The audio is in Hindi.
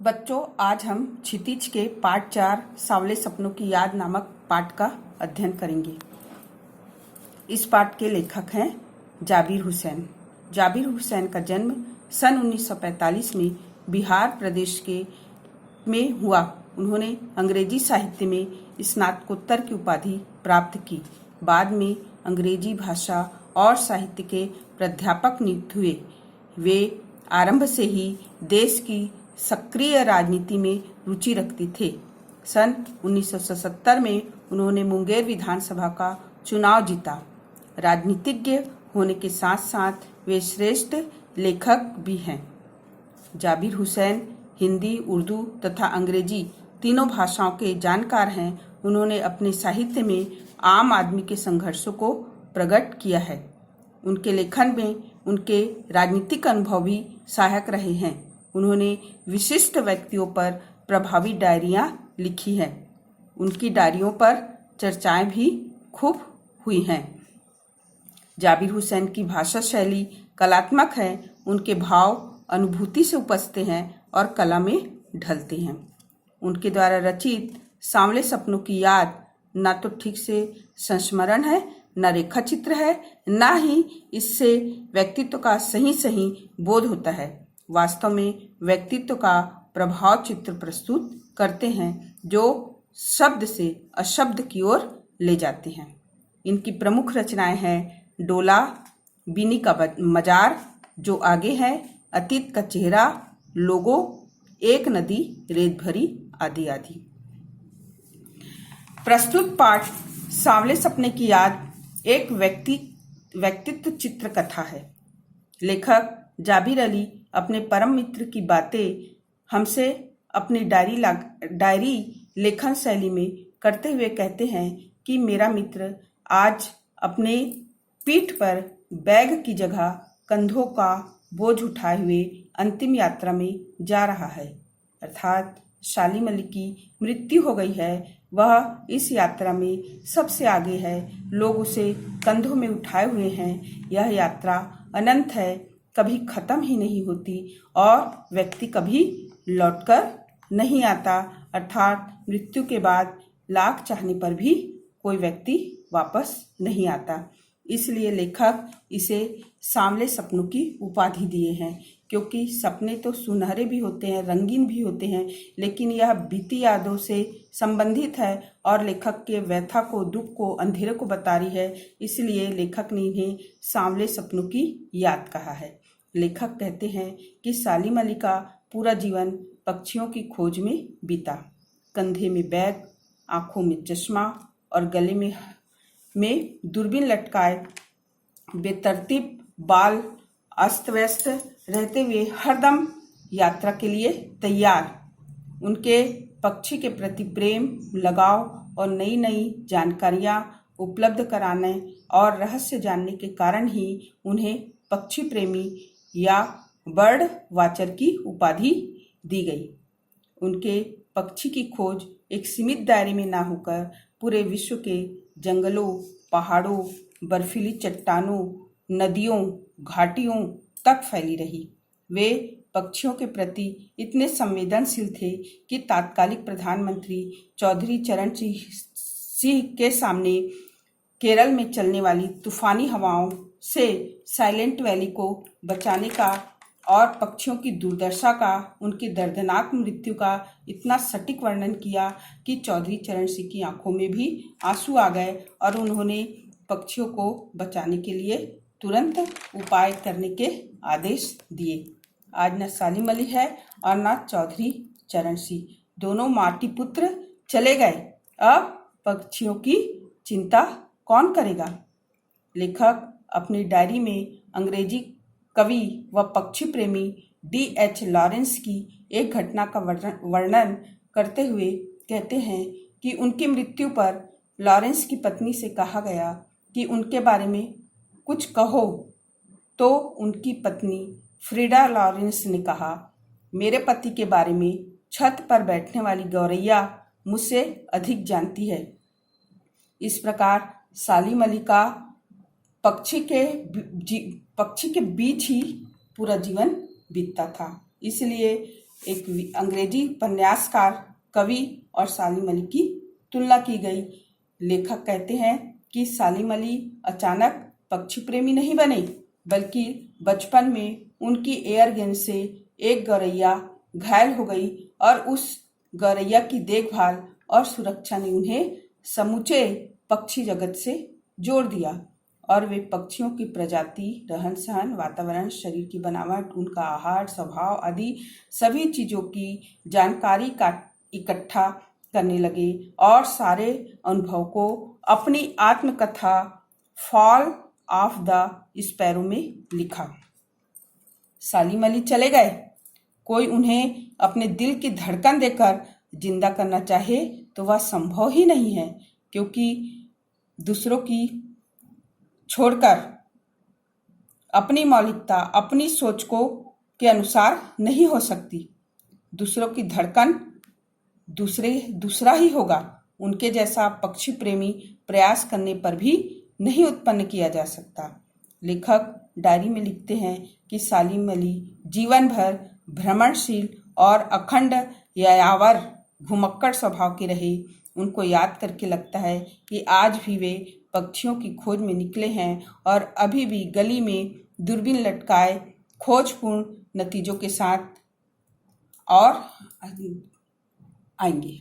बच्चों, आज हम क्षितिज के पाठ 4 सांवले सपनों की याद नामक पाठ का अध्ययन करेंगे। इस पाठ के लेखक हैं जाबिर हुसैन। जाबिर हुसैन का जन्म सन 1945 में बिहार प्रदेश में हुआ। उन्होंने अंग्रेजी साहित्य में स्नातकोत्तर की उपाधि प्राप्त की। बाद में अंग्रेजी भाषा और साहित्य के प्राध्यापक नियुक्त हुए। वे आरंभ से ही देश की सक्रिय राजनीति में रुचि रखते थे। सन 1977 में उन्होंने मुंगेर विधानसभा का चुनाव जीता। राजनीतिज्ञ होने के साथ साथ वे श्रेष्ठ लेखक भी हैं। जाबिर हुसैन हिंदी, उर्दू तथा अंग्रेजी तीनों भाषाओं के जानकार हैं। उन्होंने अपने साहित्य में आम आदमी के संघर्षों को प्रकट किया है। उनके लेखन में उनके राजनीतिक अनुभव भी सहायक रहे हैं। उन्होंने विशिष्ट व्यक्तियों पर प्रभावी डायरियां लिखी हैं। उनकी डायरियों पर चर्चाएं भी खूब हुई हैं। जाबिर हुसैन की भाषा शैली कलात्मक है। उनके भाव अनुभूति से उपजते हैं और कला में ढलते हैं। उनके द्वारा रचित सांवले सपनों की याद न तो ठीक से संस्मरण है, न रेखा चित्र है, न ही इससे व्यक्तित्व का सही बोध होता है। वास्तव में व्यक्तित्व का प्रभाव चित्र प्रस्तुत करते हैं जो शब्द से अशब्द की ओर ले जाते हैं। इनकी प्रमुख रचनाएं हैं डोला, बीनी का मजार, जो आगे है, अतीत का चेहरा, लोगो, एक नदी रेत भरी, आदि आदि। प्रस्तुत पाठ सांवले सपने की याद एक व्यक्तित्व चित्र कथा है। लेखक जाबिर अली अपने परम मित्र की बातें हमसे अपनी डायरी लेखन शैली में करते हुए कहते हैं कि मेरा मित्र आज अपने पीठ पर बैग की जगह कंधों का बोझ उठाए हुए अंतिम यात्रा में जा रहा है। अर्थात सालिम अली की मृत्यु हो गई है। वह इस यात्रा में सबसे आगे है। लोग उसे कंधों में उठाए हुए हैं। यह यात्रा अनंत है, कभी खत्म ही नहीं होती और व्यक्ति कभी लौटकर नहीं आता। अर्थात मृत्यु के बाद लाख चाहने पर भी कोई व्यक्ति वापस नहीं आता। इसलिए लेखक इसे सांवले सपनों की उपाधि दिए हैं, क्योंकि सपने तो सुनहरे भी होते हैं, रंगीन भी होते हैं, लेकिन यह बीती यादों से संबंधित है और लेखक के व्यथा को, दुख को, अंधेरे को बता रही है। इसलिए लेखक ने इन्हें सांवले सपनों की याद कहा है। लेखक कहते हैं कि सालिम अली का पूरा जीवन पक्षियों की खोज में बीता। कंधे में बैग, आंखों में चश्मा और गले में दूरबीन लटकाए, बेतरतीब बाल अस्त व्यस्त रहते हुए हरदम यात्रा के लिए तैयार। उनके पक्षी के प्रति प्रेम, लगाव और नई नई जानकारियां उपलब्ध कराने और रहस्य जानने के कारण ही उन्हें पक्षी प्रेमी या बर्ड वाचर की उपाधि दी गई। उनके पक्षी की खोज एक सीमित दायरे में ना होकर पूरे विश्व के जंगलों, पहाड़ों, बर्फीली चट्टानों, नदियों, घाटियों तक फैली रही। वे पक्षियों के प्रति इतने संवेदनशील थे कि तत्कालिक प्रधानमंत्री चौधरी चरण सिंह के सामने केरल में चलने वाली तूफानी हवाओं से साइलेंट वैली को बचाने का और पक्षियों की दुर्दशा का, उनकी दर्दनाक मृत्यु का इतना सटीक वर्णन किया कि चौधरी चरण सिंह की आंखों में भी आंसू आ गए और उन्होंने पक्षियों को बचाने के लिए तुरंत उपाय करने के आदेश दिए। आज न सालिम अली है और न चौधरी चरण सिंह, दोनों माटी पुत्र चले गए। अब पक्षियों की चिंता कौन करेगा? लेखक अपनी डायरी में अंग्रेजी कवि व पक्षी प्रेमी D.H. लॉरेंस की एक घटना का वर्णन करते हुए कहते हैं कि उनकी मृत्यु पर लॉरेंस की पत्नी से कहा गया कि उनके बारे में कुछ कहो, तो उनकी पत्नी फ्रीडा लॉरेंस ने कहा, मेरे पति के बारे में छत पर बैठने वाली गौरैया मुझसे अधिक जानती है। इस प्रकार सालिम अली का पक्षी के बीच ही पूरा जीवन बीतता था। इसलिए एक अंग्रेजी उपन्यासकार, कवि और सालिम अली की तुलना की गई। लेखक कहते हैं कि सालिम अली अचानक पक्षी प्रेमी नहीं बने, बल्कि बचपन में उनकी एयर गन से एक गौरैया घायल हो गई और उस गौरैया की देखभाल और सुरक्षा ने उन्हें समूचे पक्षी जगत से जोड़ दिया और वे पक्षियों की प्रजाति, रहन सहन, वातावरण, शरीर की बनावट, उनका आहार, स्वभाव आदि सभी चीजों की जानकारी का इकट्ठा करने लगे और सारे अनुभव को अपनी आत्मकथा फॉल ऑफ द स्पैरो में लिखा। सालिम अली चले गए। कोई उन्हें अपने दिल की धड़कन देकर जिंदा करना चाहे तो वह संभव ही नहीं है, क्योंकि दूसरों की छोड़कर अपनी मौलिकता, अपनी सोच को के अनुसार नहीं हो सकती। दूसरों की धड़कन दूसरा ही होगा। उनके जैसा पक्षी प्रेमी प्रयास करने पर भी नहीं उत्पन्न किया जा सकता। लेखक डायरी में लिखते हैं कि सालिम अली जीवन भर भ्रमणशील और अखंड यायावर घुमक्कड़ स्वभाव के रहे। उनको याद करके लगता है कि आज भी वे पक्षियों की खोज में निकले हैं और अभी भी गली में दूरबीन लटकाए खोजपूर्ण नतीजों के साथ और आएंगे।